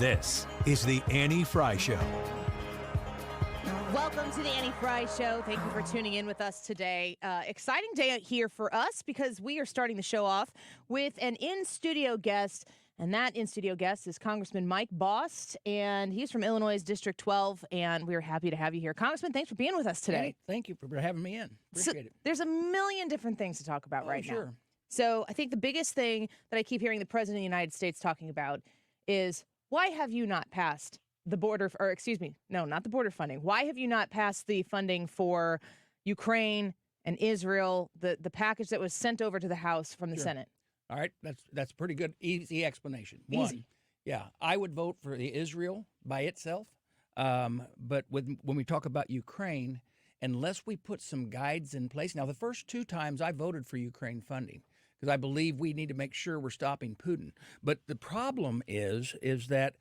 This is the Annie Fry Show. Welcome to the Annie Fry Show. Thank you for tuning in with us today. Exciting day here for us because we are starting the show off with an in-studio guest, and that in-studio guest is Congressman Mike Bost, and he's from Illinois' District 12, and we're happy to have you here. Congressman, thanks for being with us today. Annie, thank you for having me in. Appreciate it. There's a million different things to talk about right sure. now. So I think the biggest thing that I keep hearing the President of the United States talking about is, why have you not passed the border, or excuse me, no, not the border funding. Why have you not passed the funding for Ukraine and Israel, the package that was sent over to the House from the Senate? All right, that's pretty good, easy explanation. Easy. One, yeah, I would vote for the Israel by itself, but when we talk about Ukraine, unless we put some guides in place. Now, the first two times I voted for Ukraine funding, because I believe we need to make sure we're stopping Putin. But the problem is that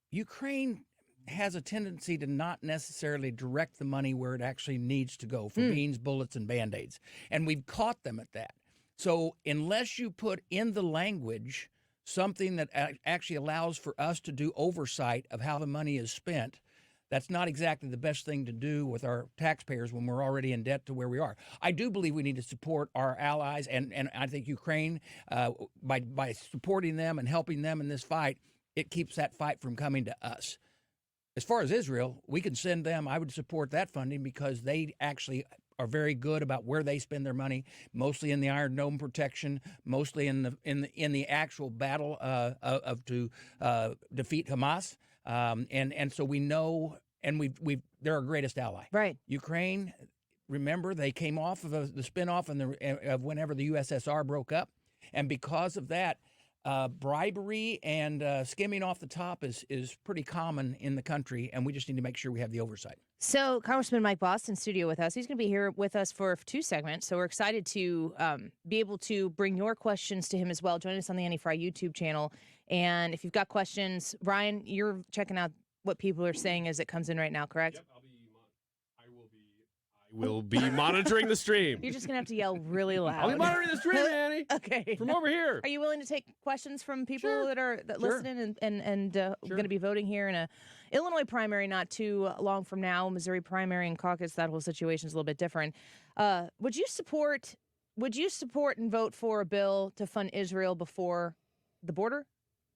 Ukraine has a tendency to not necessarily direct the money where it actually needs to go for beans, bullets, and Band-Aids. And we've caught them at that. So unless you put in the language something that actually allows for us to do oversight of how the money is spent, that's not exactly the best thing to do with our taxpayers when we're already in debt to where we are. I do believe we need to support our allies, and I think Ukraine, by supporting them and helping them in this fight, it keeps that fight from coming to us. As far as Israel, we can send them. I would support that funding because they actually are very good about where they spend their money, mostly in the Iron Dome protection, mostly in the actual battle to defeat Hamas. And so we know, and they're our greatest ally. Right. Ukraine, remember, they came off of the spinoff of whenever the USSR broke up, and because of that, bribery and skimming off the top is pretty common in the country, and we just need to make sure we have the oversight. So Congressman Mike Bost in studio with us. He's going to be here with us for 2 segments, so we're excited to be able to bring your questions to him as well. Join us on the Annie Fry YouTube channel. And if you've got questions, Brian, you're checking out what people are saying as it comes in right now, correct? Yep, I will be monitoring the stream. You're just going to have to yell really loud. I'll be monitoring the stream, Annie. Okay. From over here. Are you willing to take questions from people Sure. that are Sure. listening and going to be voting here in a Illinois primary not too long from now, Missouri primary and caucus? That whole situation is a little bit different. Would you support and vote for a bill to fund Israel before the border?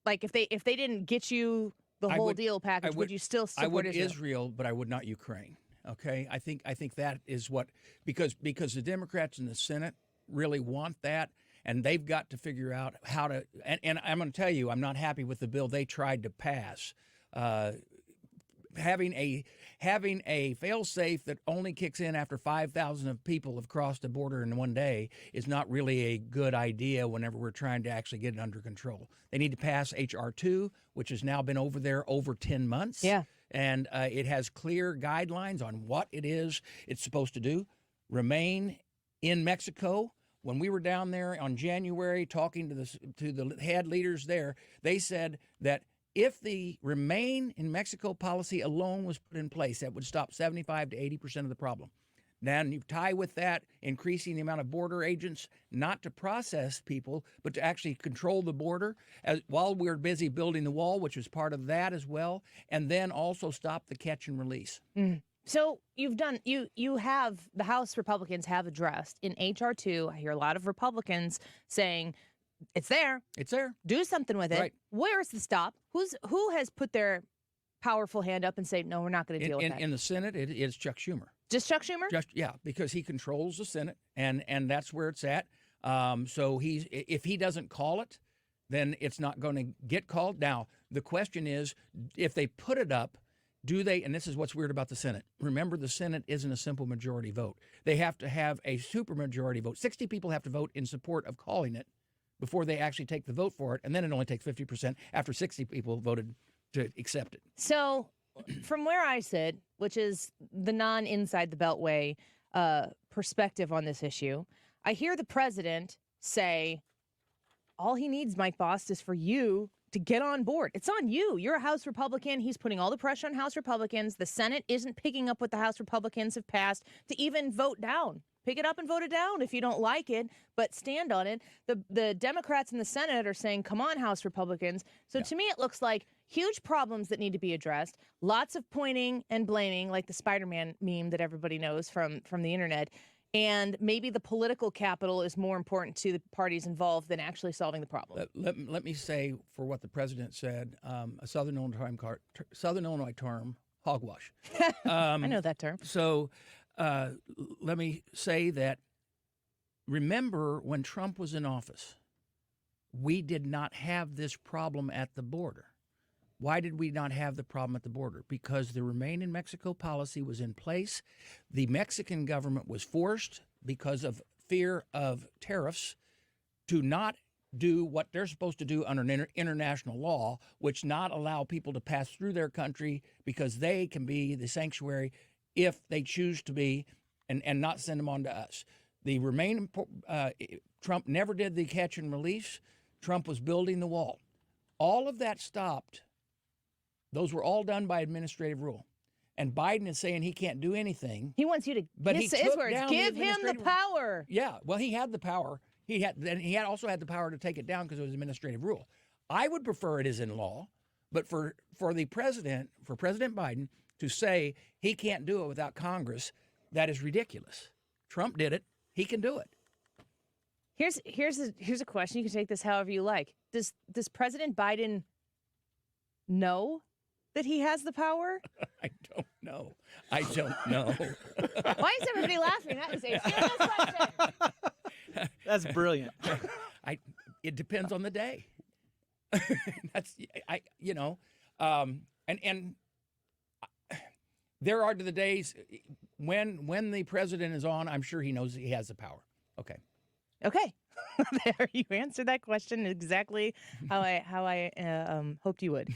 Like if they didn't get you the whole deal package, would you still support I would Israel, but I would not Ukraine. Okay, I think that is what, because the Democrats in the Senate really want that, and they've got to figure out how to. And I'm going to tell you, I'm not happy with the bill they tried to pass. Having a fail-safe that only kicks in after 5,000 of people have crossed the border in one day is not really a good idea whenever we're trying to actually get it under control. They need to pass H.R. 2, which has now been over there over 10 months. Yeah. And it has clear guidelines on what it's supposed to do. Remain in Mexico. When we were down there on January talking to the head leaders there, they said that if the remain in Mexico policy alone was put in place, that would stop 75 to 80% of the problem. Then you tie with that increasing the amount of border agents, not to process people, but to actually control the border while we're busy building the wall, which is part of that as well, and then also stop the catch and release. Mm. So you have, the House Republicans have addressed in H.R. 2, I hear a lot of Republicans saying, it's there. It's there. Do something with it. Right. Where is the stop? Who has put their powerful hand up and say, no, we're not going to deal with that? In the Senate, it is Chuck Schumer. Just Chuck Schumer? Yeah, because he controls the Senate, and that's where it's at. So if he doesn't call it, then it's not going to get called. Now, the question is, if they put it up, do they, and this is what's weird about the Senate. Remember, the Senate isn't a simple majority vote. They have to have a supermajority vote. 60 people have to vote in support of calling it before they actually take the vote for it, and then it only takes 50% after 60 people voted to accept it. So from where I sit, which is the non-inside the Beltway perspective on this issue, I hear the president say, all he needs, Mike Bost, is for you to get on board. It's on you. You're a House Republican. He's putting all the pressure on House Republicans. The Senate isn't picking up what the House Republicans have passed to even vote down. Pick it up and vote it down if you don't like it, but stand on it. The Democrats in the Senate are saying, come on, House Republicans. So to me, it looks like huge problems that need to be addressed. Lots of pointing and blaming, like the Spider-Man meme that everybody knows from the internet. And maybe the political capital is more important to the parties involved than actually solving the problem. Let me say, for what the president said, a Southern Illinois term, hogwash. I know that term. So let me say that, remember when Trump was in office, we did not have this problem at the border. Why did we not have the problem at the border? Because the Remain in Mexico policy was in place. The Mexican government was forced, because of fear of tariffs, to not do what they're supposed to do under international law, which not allow people to pass through their country because they can be the sanctuary if they choose to be, and not send them on to us. The Remain, Trump never did the catch and release. Trump was building the wall. All of that stopped. Those were all done by administrative rule. And Biden is saying he can't do anything. He wants you to, But his he took words, down give the him the administrative- power. Yeah, well, he had the power. He also had the power to take it down because it was administrative rule. I would prefer it is in law, but for President Biden to say he can't do it without Congress, that is ridiculous. Trump did it. He can do it. Here's a question. You can take this however you like. Does President Biden know that he has the power? I don't know. Why is everybody laughing? That is a serious question. That's brilliant. It depends on the day. And there are the days when the president is on, I'm sure he knows he has the power. Okay. There, you answered that question exactly how I hoped you would.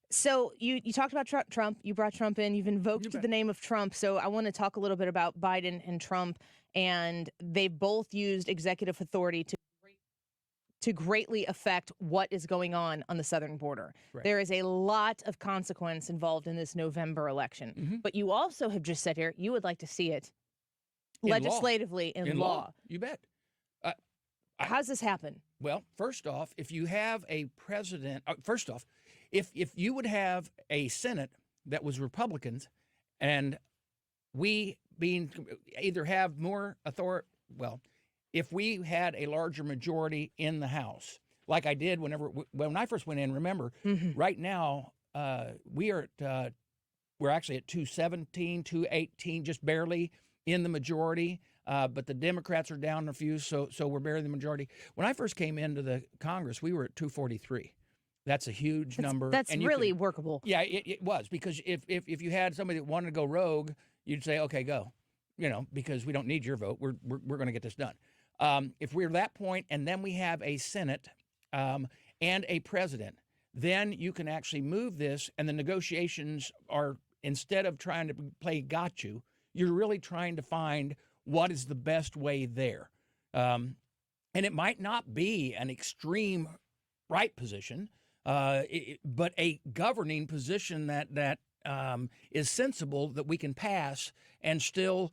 So you talked about Trump. You brought Trump in. You've invoked the name of Trump. So I want to talk a little bit about Biden and Trump. And they both used executive authority to greatly affect what is going on the southern border. Right. There is a lot of consequence involved in this November election. Mm-hmm. But you also have just said here you would like to see it legislatively in law. You bet. How's this happen? Well, first off, if you have a president, if you would have a Senate that was Republicans, and we either have more authority, if we had a larger majority in the House, like I did when I first went in, remember, right now we're actually at 217, 218, just barely in the majority. But the Democrats are down a few, so we're barely the majority. When I first came into the Congress, we were at 243. That's a huge number. That's really workable. Yeah, it was, because if you had somebody that wanted to go rogue, you'd say, okay, go, because we don't need your vote. We're going to get this done. If we're that point, and then we have a Senate and a president, then you can actually move this, and the negotiations are, instead of trying to play got you, you're really trying to find what is the best way there. And it might not be an extreme right position, but a governing position that is sensible, that we can pass and still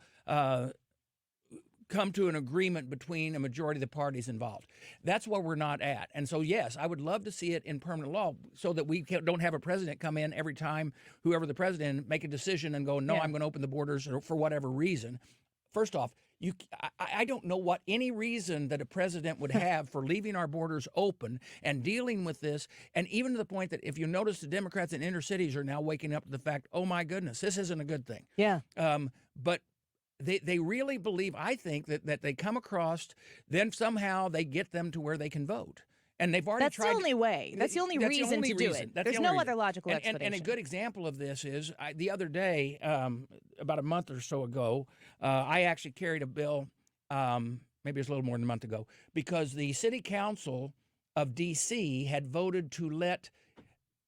come to an agreement between a majority of the parties involved. That's where we're not at. And so, yes, I would love to see it in permanent law so that we don't have a president come in every time, whoever the president, make a decision and go, no, I'm going to open the borders for whatever reason. First off, I don't know what any reason that a president would have for leaving our borders open and dealing with this, and even to the point that if you notice, the Democrats in inner cities are now waking up to the fact, oh my goodness, this isn't a good thing. Yeah. But they really believe, I think, that they come across, then somehow they get them to where they can vote. And they've already tried. That's the only way. That's the only reason to do it. There's no other logical explanation. And a good example of this is the other day, about a month or so ago, I actually carried a bill, maybe it's a little more than a month ago, because the city council of D.C. had voted to let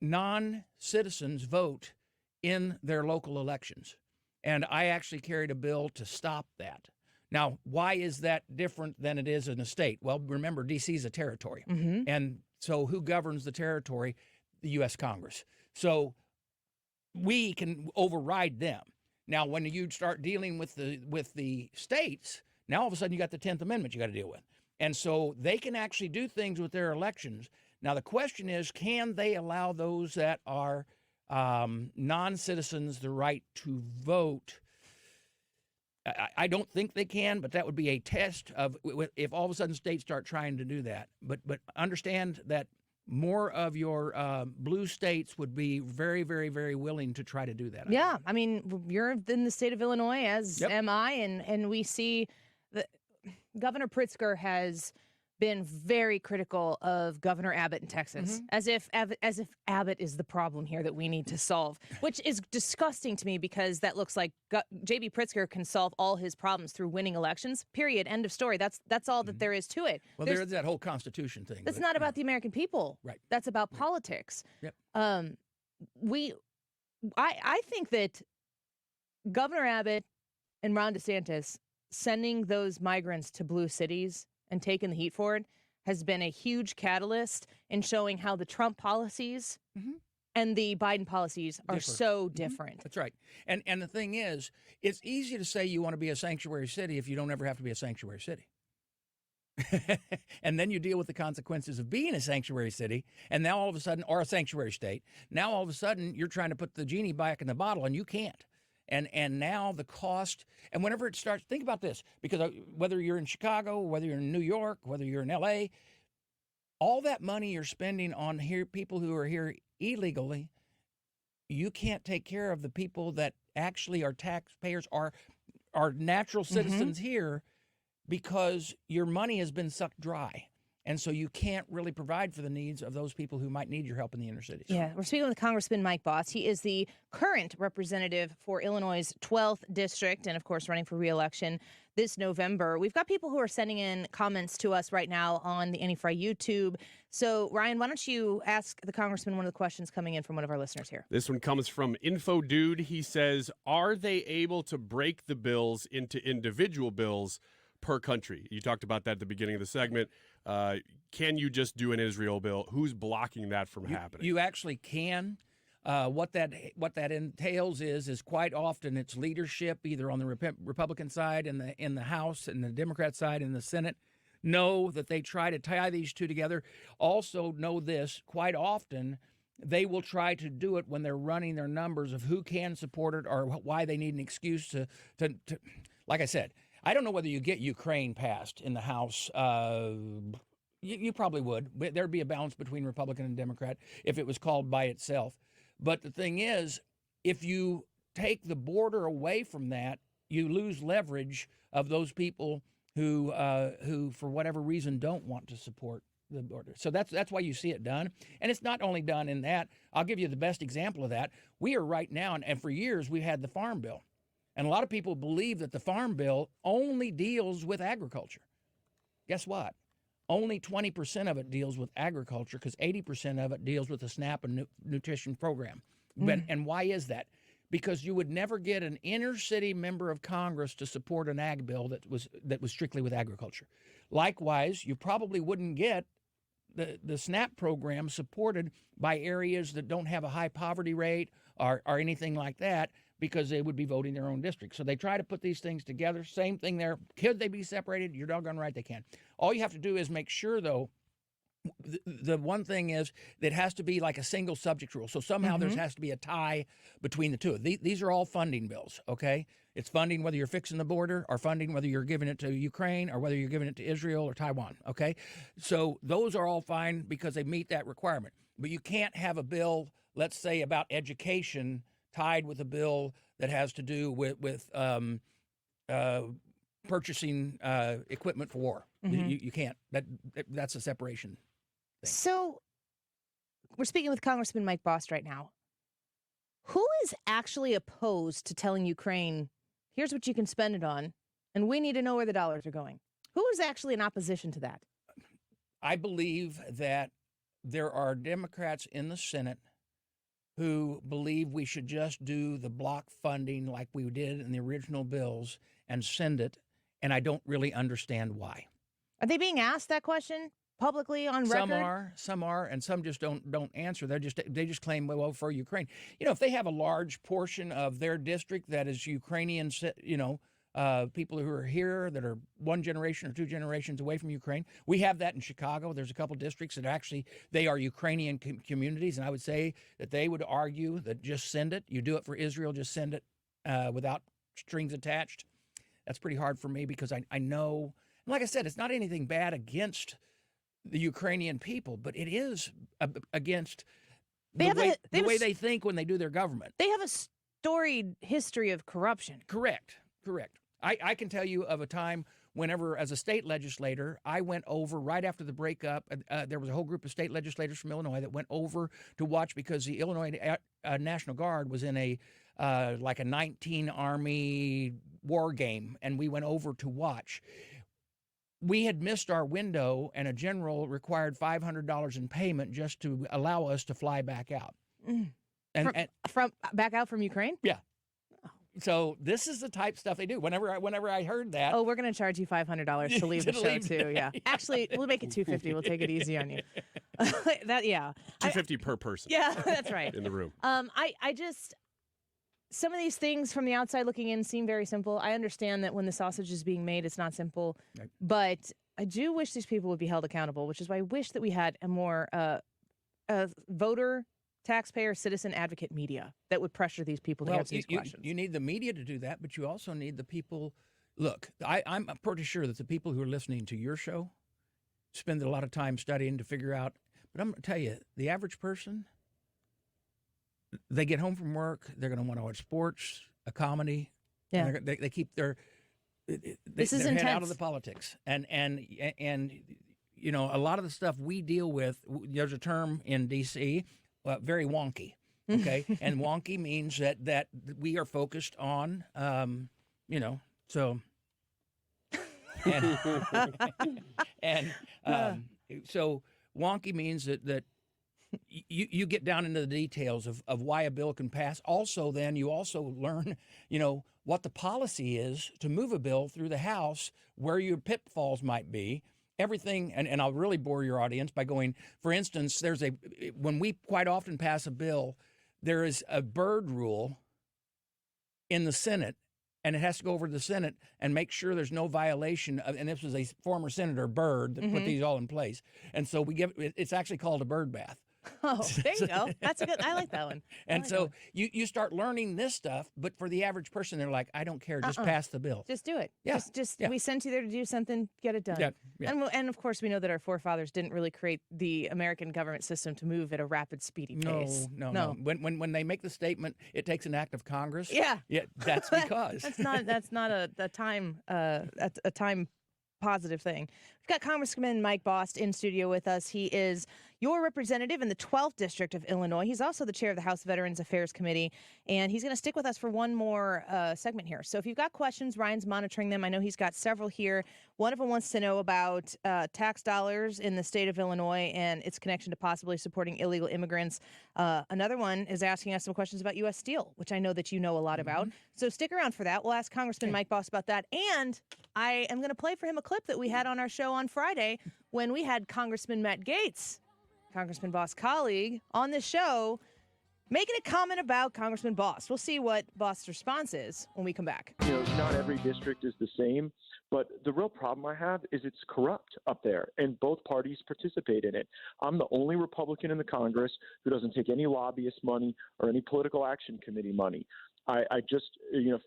non-citizens vote in their local elections. And I actually carried a bill to stop that. Now, why is that different than it is in a state? Well, remember, D.C. is a territory. Mm-hmm. And so who governs the territory? The U.S. Congress. So we can override them. Now, when you start dealing with the states, now all of a sudden you got the 10th Amendment you got to deal with. And so they can actually do things with their elections Now, the question is, can they allow those that are non-citizens the right to vote? I don't think they can, but that would be a test of if all of a sudden states start trying to do that. But understand that more of your blue states would be very, very, very willing to try to do that. Yeah, I mean, you're in the state of Illinois, as am I, and we see that Governor Pritzker has been very critical of Governor Abbott in Texas, as if Abbott is the problem here that we need to solve, which is disgusting to me because that looks like J.B. Pritzker can solve all his problems through winning elections. Period. End of story. That's all that there is to it. Well, there's that whole Constitution thing. That's not about the American people. Right. That's about politics. Yep. I think that Governor Abbott and Ron DeSantis sending those migrants to blue cities and taking the heat for it has been a huge catalyst in showing how the Trump policies and the Biden policies are so different. That's right. And the thing is, it's easy to say you want to be a sanctuary city if you don't ever have to be a sanctuary city. And then you deal with the consequences of being a sanctuary city, and now all of a sudden, or a sanctuary state, now all of a sudden you're trying to put the genie back in the bottle, and you can't. And now the cost, and whenever it starts, think about this, because whether you're in Chicago, whether you're in New York, whether you're in L.A., all that money you're spending on people who are here illegally, you can't take care of the people that actually are taxpayers, are natural citizens here, because your money has been sucked dry. And so you can't really provide for the needs of those people who might need your help in the inner cities. Yeah, we're speaking with Congressman Mike Bost. He is the current representative for Illinois' 12th district and, of course, running for re-election this November. We've got people who are sending in comments to us right now on the Annie Fry YouTube. So, Ryan, why don't you ask the congressman one of the questions coming in from one of our listeners here? This one comes from Info Dude. He says, are they able to break the bills into individual bills per country? You talked about that at the beginning of the segment. Can you just do an Israel bill? Who's blocking that from happening? You actually can. What that entails is quite often it's leadership, either on the Republican side in the House and the Democrat side in the Senate, know that they try to tie these two together. Also know this, quite often they will try to do it when they're running their numbers of who can support it or why they need an excuse to like I said, I don't know whether you get Ukraine passed in the House. You probably would. There'd be a balance between Republican and Democrat if it was called by itself. But the thing is, if you take the border away from that, you lose leverage of those people who for whatever reason, don't want to support the border. So that's why you see it done. And it's not only done in that. I'll give you the best example of that. We are right now, and for years, we had the Farm Bill. And a lot of people believe that the Farm Bill only deals with agriculture. Guess what? Only 20% of it deals with agriculture because 80% of it deals with the SNAP and nutrition program. And why is that? Because you would never get an inner city member of Congress to support an ag bill that was strictly with agriculture. Likewise, you probably wouldn't get the SNAP program supported by areas that don't have a high poverty rate or anything like that, because they would be voting their own district. So they try to put these things together. Same thing there. Could they be separated? You're doggone right they can. All you have to do is make sure, though, the one thing is that it has to be like a single subject rule. So somehow there has to be a tie between the two. These are all funding bills, okay? It's funding whether you're fixing the border or funding whether you're giving it to Ukraine or whether you're giving it to Israel or Taiwan, okay? So those are all fine because they meet that requirement. But you can't have a bill, let's say, about education tied with a bill that has to do with purchasing equipment for war. You can't. That's a separation thing. So we're speaking with Congressman Mike Bost right now. Who is actually opposed to telling Ukraine, here's what you can spend it on, and we need to know where the dollars are going? Who is actually in opposition to that? I believe that there are Democrats in the Senate who believe we should just do the block funding like we did in the original bills and send it, and I don't really understand why. Are they being asked that question publicly on record? Some are, and some just don't answer. They just claim, well, for Ukraine. You know, if they have a large portion of their district that is Ukrainian, people who are here that are one generation or two generations away from Ukraine. We have that in Chicago. There's a couple districts that actually, they are Ukrainian communities, and I would say that they would argue that just send it. You do it for Israel, just send it without strings attached. That's pretty hard for me because I know, like I said, it's not anything bad against the Ukrainian people, but it is against the way they think when they do their government. They have a storied history of corruption. Correct. I can tell you of a time whenever, as a state legislator, I went over right after the breakup. There was a whole group of state legislators from Illinois that went over to watch because the Illinois National Guard was in a 19 Army war game, and we went over to watch. We had missed our window, and a general required $500 in payment just to allow us to fly back out. And from back out from Ukraine? Yeah. So this is the type stuff they do. Whenever I heard that, we're going to charge you $500 to leave the show too. Yeah, actually, we'll make it $250. We'll take it easy on you. $250 per person. Yeah, that's right. In the room. I just, some of these things from the outside looking in seem very simple. I understand that when the sausage is being made, it's not simple, right. But I do wish these people would be held accountable, which is why I wish that we had a more voter, taxpayer, citizen advocate media that would pressure these people to answer these questions. You need the media to do that, but you also need the people. Look, I'm pretty sure that the people who are listening to your show spend a lot of time studying to figure out. But I'm going to tell you, the average person, they get home from work, they're going to want to watch sports, a comedy. Yeah, they keep their this is their intense. head out of the politics, and you know, a lot of the stuff we deal with. There's a term in D.C. Very wonky, okay? And wonky means that we are focused on, so. So wonky means that you get down into the details of why a bill can pass. Also, then you also learn, what the policy is to move a bill through the House, where your pitfalls might be. Everything, and I'll really bore your audience by going, for instance, when we quite often pass a bill, there is a bird rule in the Senate, and it has to go over to the Senate and make sure there's no violation of, and this was a former Senator Byrd that put these all in place. And so it's actually called a bird bath. Oh, there you go. That's a good. I like that one. And so you start learning this stuff, but for the average person, they're like, I don't care, just pass the bill. Just do it. Yeah. We sent you there to do something, get it done. Yeah. And of course, we know that our forefathers didn't really create the American government system to move at a rapid, speedy pace. No. When they make the statement, it takes an act of Congress. Yeah. That's because that's not a time positive thing. We've got Congressman Mike Bost in studio with us. He is your representative in the 12th District of Illinois. He's also the chair of the House Veterans Affairs Committee, and he's going to stick with us for one more segment here. So if you've got questions, Ryan's monitoring them. I know he's got several here. One of them wants to know about tax dollars in the state of Illinois and its connection to possibly supporting illegal immigrants. Another one is asking us some questions about U.S. Steel, which I know that you know a lot about. So stick around for that. We'll ask Congressman Mike Bost about that. And I am going to play for him a clip that we had on our show on Friday when we had Congressman Matt Gaetz, Congressman Bost's colleague, on the show making a comment about Congressman Bost. We'll see what Bost's response is when we come back. Not every district is the same, but the real problem I have is it's corrupt up there, and both parties participate in it. I'm the only Republican in the Congress who doesn't take any lobbyist money or any political action committee money. I just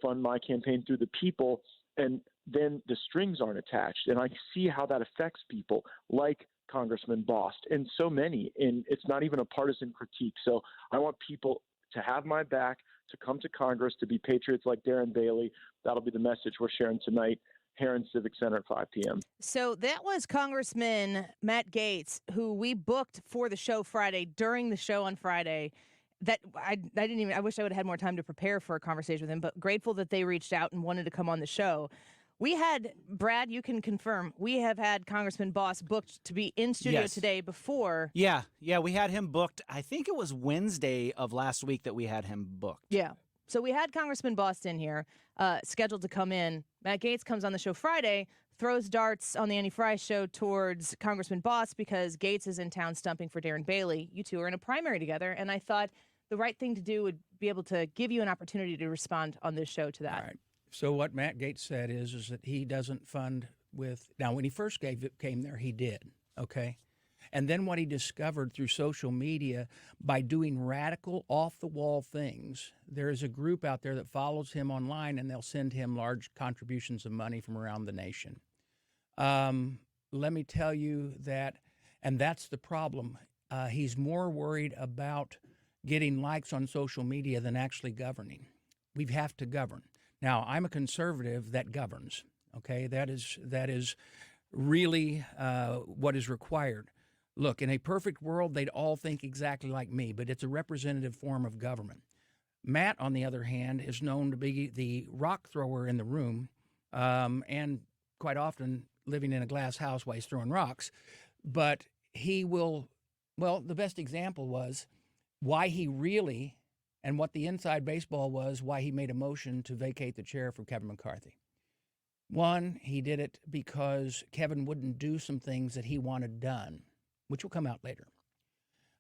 fund my campaign through the people, and then the strings aren't attached. And I see how that affects people like Congressman Bost and so many. And it's not even a partisan critique. So I want people to have my back, to come to Congress, to be patriots like Darren Bailey. That'll be the message we're sharing tonight. Heron Civic Center at 5 p.m. So that was Congressman Matt Gaetz, who we booked for the show Friday, during the show on Friday. That I wish I would have had more time to prepare for a conversation with him, but grateful that they reached out and wanted to come on the show. We had, Brad, you can confirm, we have had Congressman Bost booked to be in studio today before. Yeah, we had him booked. I think it was Wednesday of last week that we had him booked. Yeah. So we had Congressman Bost in here, scheduled to come in. Matt Gaetz comes on the show Friday, throws darts on the Annie Fry show towards Congressman Bost because Gaetz is in town stumping for Darren Bailey. You two are in a primary together, and I thought the right thing to do would be able to give you an opportunity to respond on this show to that. All right. So what Matt Gaetz said is that he doesn't fund with now. When he first came there, he did, okay, and then what he discovered through social media by doing radical, off-the-wall things. There is a group out there that follows him online, and they'll send him large contributions of money from around the nation. Let me tell you that, and that's the problem. He's more worried about getting likes on social media than actually governing. We have to govern. Now, I'm a conservative that governs. Okay, that is really what is required. Look, in a perfect world, they'd all think exactly like me, but it's a representative form of government. Matt, on the other hand, is known to be the rock thrower in the room, and quite often living in a glass house while he's throwing rocks. But he will, well, the best example was why he really, and what the inside baseball was, why he made a motion to vacate the chair from Kevin McCarthy. One, he did it because Kevin wouldn't do some things that he wanted done, which will come out later.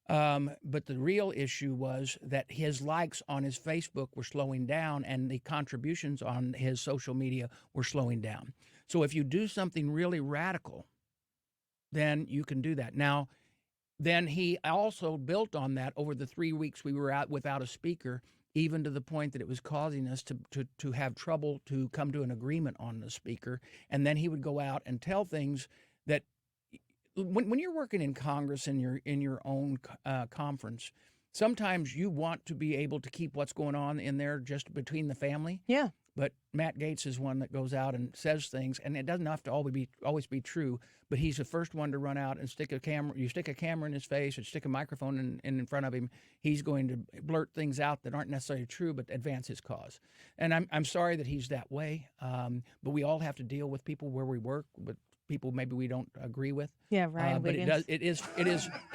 But the real issue was that his likes on his Facebook were slowing down and the contributions on his social media were slowing down. So if you do something really radical, then you can do that. Now, then he also built on that over the 3 weeks we were out without a speaker, even to the point that it was causing us to have trouble to come to an agreement on the speaker. And then he would go out and tell things that when you're working in Congress and you're in your own conference, sometimes you want to be able to keep what's going on in there just between the family. Yeah. But Matt Gaetz is one that goes out and says things, and it doesn't have to always be true. But he's the first one to run out and stick a camera. You stick a camera in his face or stick a microphone in front of him. He's going to blurt things out that aren't necessarily true, but advance his cause. And I'm sorry that he's that way. But we all have to deal with people where we work, with people maybe we don't agree with. Yeah, Ryan but Wiggins. it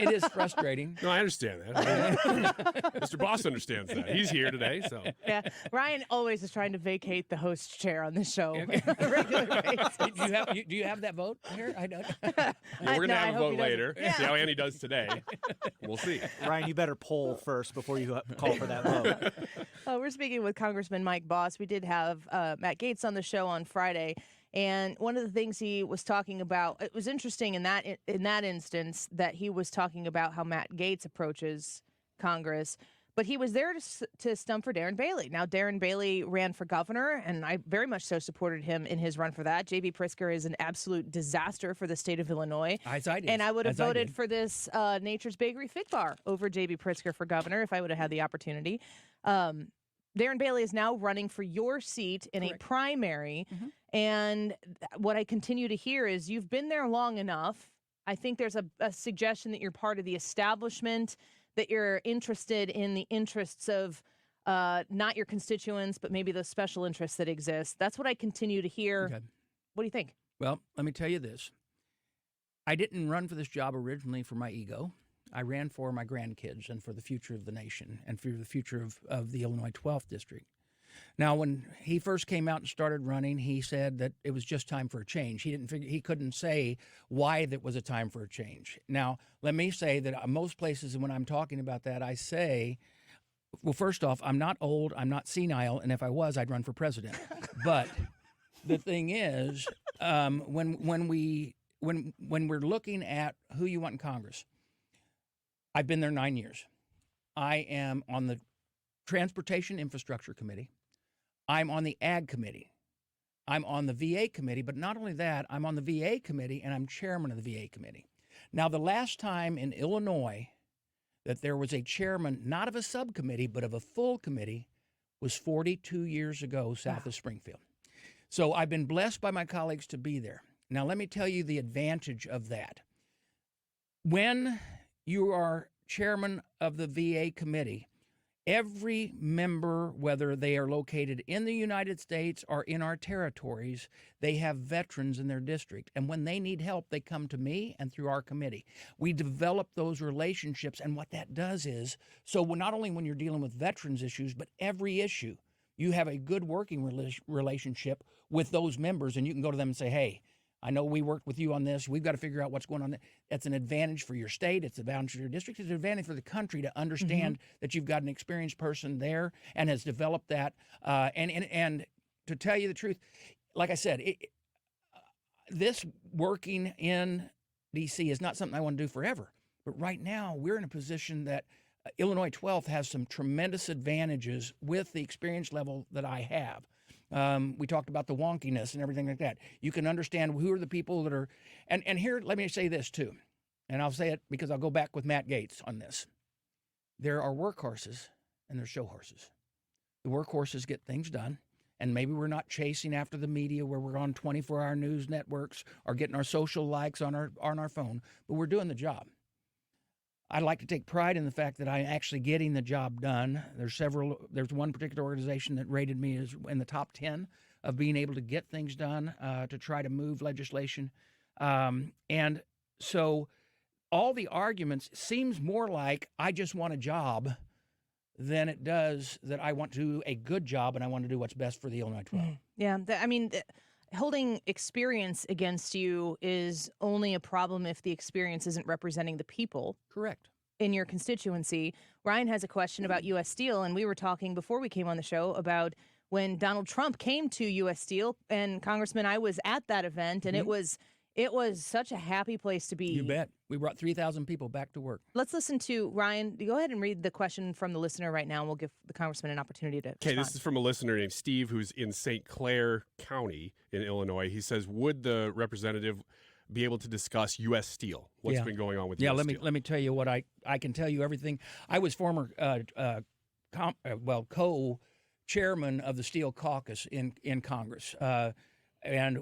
is frustrating. No, I understand that. Mr. Bost understands that. He's here today, so. Yeah, Ryan always is trying to vacate the host chair on this show on a regular basis. Do you have that vote here? I don't. Yeah, we're going to have a vote later. Yeah. See how Annie does today. We'll see. Ryan, you better poll first before you call for that vote. We're speaking with Congressman Mike Bost. We did have Matt Gaetz on the show on Friday. And one of the things he was talking about, it was interesting in that instance that he was talking about how Matt Gaetz approaches Congress, but he was there to stump for Darren Bailey. Now, Darren Bailey ran for governor, and I very much so supported him in his run for that. J.B. Pritzker is an absolute disaster for the state of Illinois. And I would have voted for this Nature's Bakery Fig Bar over J.B. Pritzker for governor if I would have had the opportunity. Darren Bailey is now running for your seat in a primary. Mm-hmm. And what I continue to hear is you've been there long enough. I think there's a suggestion that you're part of the establishment, that you're interested in the interests of not your constituents, but maybe the special interests that exist. That's what I continue to hear. Okay. What do you think? Well, let me tell you this. I didn't run for this job originally for my ego. I ran for my grandkids and for the future of the nation and for the future of the Illinois 12th District. Now, when he first came out and started running, he said that it was just time for a change. He couldn't say why that was a time for a change. Now, let me say that most places when I'm talking about that, I say, well, first off, I'm not old, I'm not senile, and if I was, I'd run for president. But the thing is, when we're looking at who you want in Congress, I've been there 9 years. I am on the Transportation Infrastructure Committee. I'm on the Ag Committee. I'm on the VA Committee, but not only that, I'm on the VA Committee and I'm chairman of the VA Committee. Now, the last time in Illinois that there was a chairman, not of a subcommittee, but of a full committee, was 42 years ago south of Springfield. So I've been blessed by my colleagues to be there. Now, let me tell you the advantage of that. When you are chairman of the VA Committee, every member, whether they are located in the United States or in our territories, they have veterans in their district. And when they need help, they come to me and through our committee. We develop those relationships. And what that does is, so not only when you're dealing with veterans issues, but every issue, you have a good working relationship with those members. And you can go to them and say, hey, I know we worked with you on this. We've got to figure out what's going on. That's an advantage for your state. It's an advantage for your district. It's an advantage for the country to understand that you've got an experienced person there and has developed that. And to tell you the truth, like I said, this working in D.C. is not something I want to do forever. But right now, we're in a position that Illinois 12th has some tremendous advantages with the experience level that I have. We talked about the wonkiness and everything like that. You can understand who are the people that are, and here, let me say this too, and I'll say it because I'll go back with Matt Gaetz on this. There are workhorses and there's show horses. The workhorses get things done, and maybe we're not chasing after the media where we're on 24-hour news networks or getting our social likes on our phone, but we're doing the job. I like to take pride in the fact that I'm actually getting the job done. There's one particular organization that rated me as in the top 10 of being able to get things done to try to move legislation. And so all the arguments seems more like I just want a job than it does that I want to do a good job and I want to do what's best for the Illinois 12. Yeah, holding experience against you is only a problem if the experience isn't representing the people. Correct. In your constituency. Ryan has a question about U.S. Steel, and we were talking before we came on the show about when Donald Trump came to U.S. Steel, and Congressman, I was at that event, and it was such a happy place to be. You bet. We brought 3,000 people back to work. Let's listen to Ryan. Go ahead and read the question from the listener right now, and we'll give the Congressman an opportunity to respond. This is from a listener named Steve, who's in St. Clair County in Illinois. He says, would the representative be able to discuss U.S. Steel? What's been going on with U.S. Steel? Let me tell you what I can tell you everything. I was former co-chairman of the Steel Caucus in Congress, and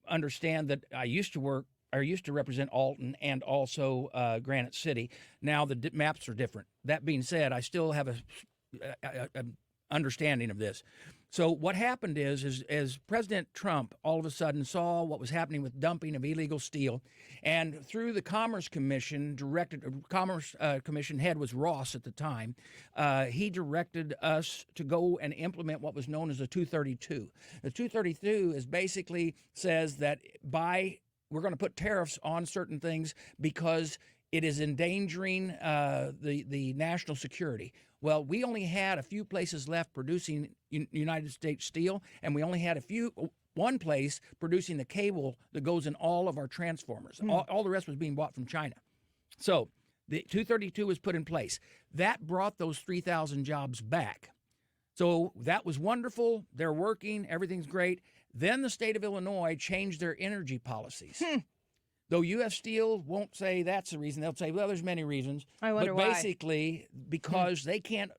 understand that I used to represent Alton and also Granite City. Now the maps are different. That being said, I still have a understanding of this. So what happened is as President Trump all of a sudden saw what was happening with dumping of illegal steel, and through the Commerce Commission, Commission head was Ross at the time, he directed us to go and implement what was known as the 232. The 232 is basically says that we're going to put tariffs on certain things because it is endangering the national security. Well, we only had a few places left producing United States steel, and we only had one place producing the cable that goes in all of our transformers. All the rest was being bought from China. So the 232 was put in place. That brought those 3,000 jobs back. So that was wonderful. They're working. Everything's great. Then the state of Illinois changed their energy policies. Though U.S. Steel won't say that's the reason. They'll say, well, there's many reasons. I wonder why. But basically, because they can't,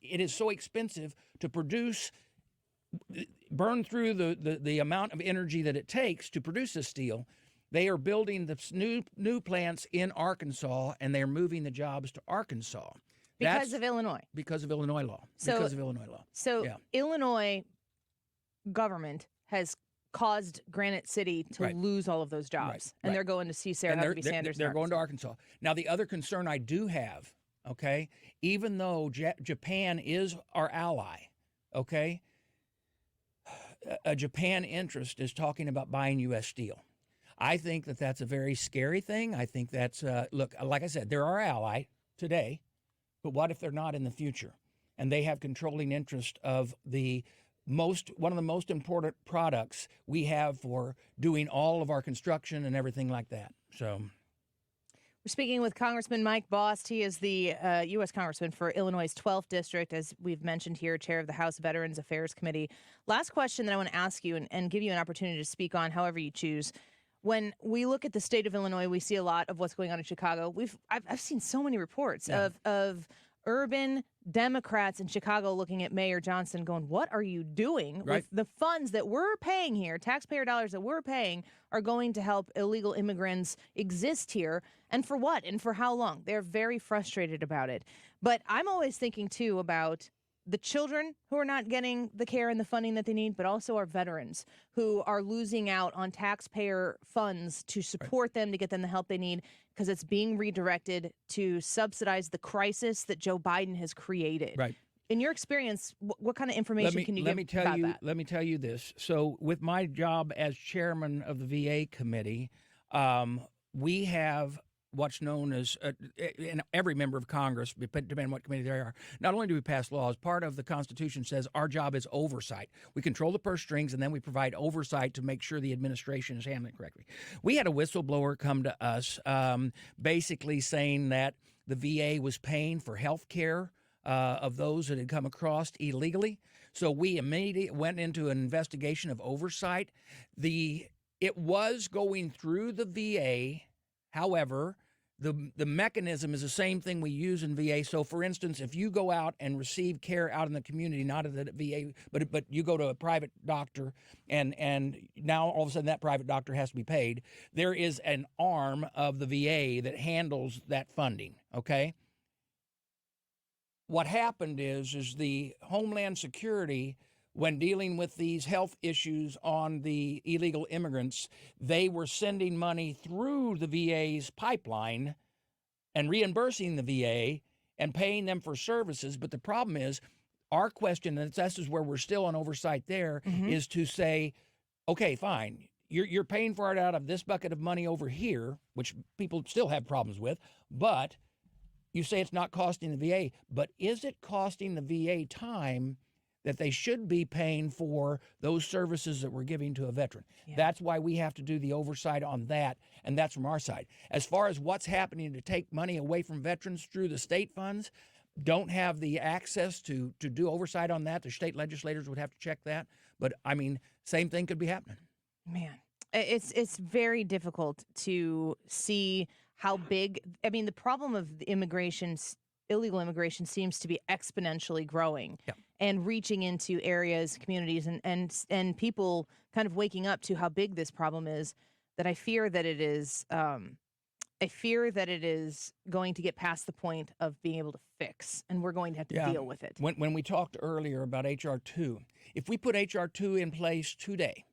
it is so expensive to burn through the amount of energy that it takes to produce the steel. They are building the new plants in Arkansas, and they're moving the jobs to Arkansas. Because of Illinois. Because of Illinois law. So Illinois government has caused Granite City to lose all of those jobs. And they're going to see Sarah Huckabee Sanders. They're going to Arkansas. Now, the other concern I do have, okay, even though Japan is our ally, okay, a Japan interest is talking about buying U.S. Steel. I think that that's a very scary thing. I think that's, look, like I said, they're our ally today, but what if they're not in the future? And they have controlling interest of one of the most important products we have for doing all of our construction and everything like that. So we're speaking with Congressman Mike Bost. He is the U.S. Congressman for Illinois' 12th District, as we've mentioned here, chair of the House Veterans Affairs Committee. Last question that I want to ask you and give you an opportunity to speak on however you choose. When we look at the state of Illinois, we see a lot of what's going on in Chicago. I've seen so many reports of urban Democrats in Chicago looking at Mayor Johnson going, what are you doing with the funds that we're paying here? Taxpayer dollars that we're paying are going to help illegal immigrants exist here. And for what? And for how long? They're very frustrated about it. But I'm always thinking, too, about the children who are not getting the care and the funding that they need, but also our veterans who are losing out on taxpayer funds to support them, to get them the help they need, because it's being redirected to subsidize the crisis that Joe Biden has created. Right. In your experience, what kind of information can you give about that? Let me tell you this. So with my job as chairman of the VA committee, we have what's known as, and every member of Congress, depending on what committee they are, not only do we pass laws, part of the Constitution says our job is oversight. We control the purse strings, and then we provide oversight to make sure the administration is handling it correctly. We had a whistleblower come to us basically saying that the VA was paying for health care of those that had come across illegally. So we immediately went into an investigation of oversight. It was going through the VA. However, the mechanism is the same thing we use in VA. So, for instance, if you go out and receive care out in the community, not at the VA, but you go to a private doctor, and now all of a sudden that private doctor has to be paid, there is an arm of the VA that handles that funding, okay? What happened is the Homeland Security, when dealing with these health issues on the illegal immigrants, they were sending money through the VA's pipeline and reimbursing the VA and paying them for services. But the problem is, our question, and this is where we're still on oversight there, is to say, okay, fine, you're paying for it out of this bucket of money over here, which people still have problems with, but you say it's not costing the VA, but is it costing the VA time that they should be paying for those services that we're giving to a veteran? Yeah. That's why we have to do the oversight on that, and that's from our side. As far as what's happening to take money away from veterans through the state funds, don't have the access to do oversight on that. The state legislators would have to check that. But, I mean, same thing could be happening. Man, it's very difficult to see how big. I mean, the problem of the illegal immigration seems to be exponentially growing and reaching into areas, communities, and people kind of waking up to how big this problem is. That I fear that it is. I fear that it is going to get past the point of being able to fix, and we're going to have to deal with it. When we talked earlier about H.R. 2, if we put H.R. 2 in place today,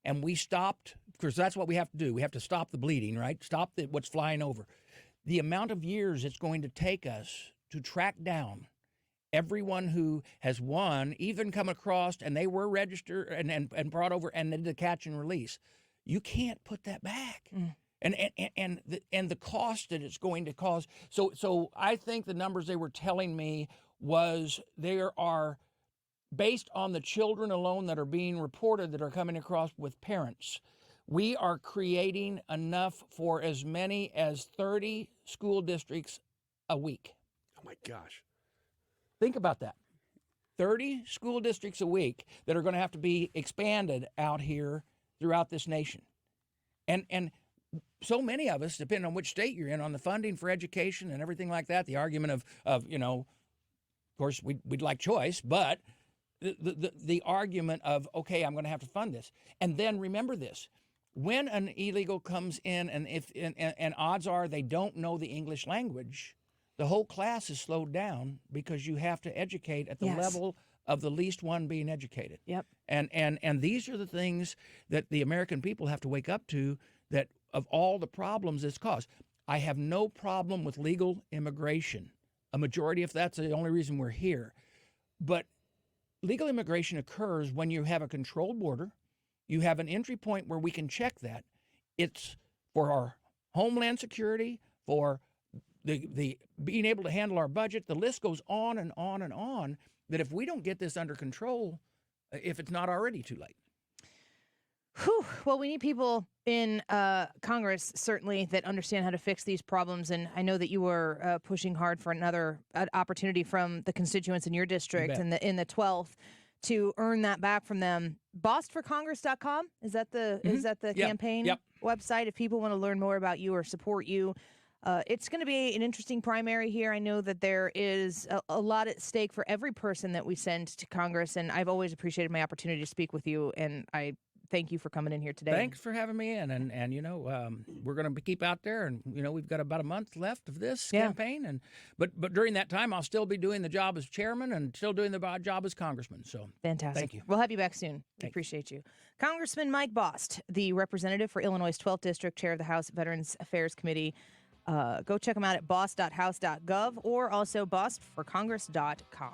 and we stopped, because that's what we have to do. We have to stop the bleeding, right? Stop what's flying over. The amount of years it's going to take us to track down everyone who has even come across, and they were registered and brought over and did the catch and release. You can't put that back. And the cost that it's going to cause. So I think the numbers they were telling me was there are, based on the children alone that are being reported that are coming across with parents, we are creating enough for as many as 30 school districts a week. Oh, my gosh. Think about that. 30 school districts a week that are going to have to be expanded out here throughout this nation. And so many of us, depending on which state you're in, on the funding for education and everything like that, the argument of course, we'd like choice, but the argument of, okay, I'm going to have to fund this. And then remember this. When an illegal comes in, and odds are they don't know the English language, the whole class is slowed down because you have to educate at the level of the least one being educated. Yep. And these are the things that the American people have to wake up to, that of all the problems it's caused. I have no problem with legal immigration, a majority if that's the only reason we're here. But legal immigration occurs when you have a controlled border, you have an entry point where we can check that. It's for our homeland security, for the being able to handle our budget. The list goes on and on and on, that if we don't get this under control, if it's not already too late. Whew. Well, we need people in Congress, certainly, that understand how to fix these problems. And I know that you were pushing hard for another opportunity from the constituents in your district in the 12th to earn that back from them. BostForCongress.com, is that the campaign website? If people want to learn more about you or support you, it's going to be an interesting primary here. I know that there is a lot at stake for every person that we send to Congress, and I've always appreciated my opportunity to speak with you, and I thank you for coming in here today. Thanks for having me in, and we're going to keep out there, and we've got about a month left of this campaign, and but during that time I'll still be doing the job as chairman and still doing the job as congressman. So fantastic. Thank you. We'll have you back soon. We appreciate you, Congressman Mike Bost, the representative for Illinois' 12th District, chair of the House Veterans Affairs Committee. Go check them out at bost.house.gov or also bostforcongress.com.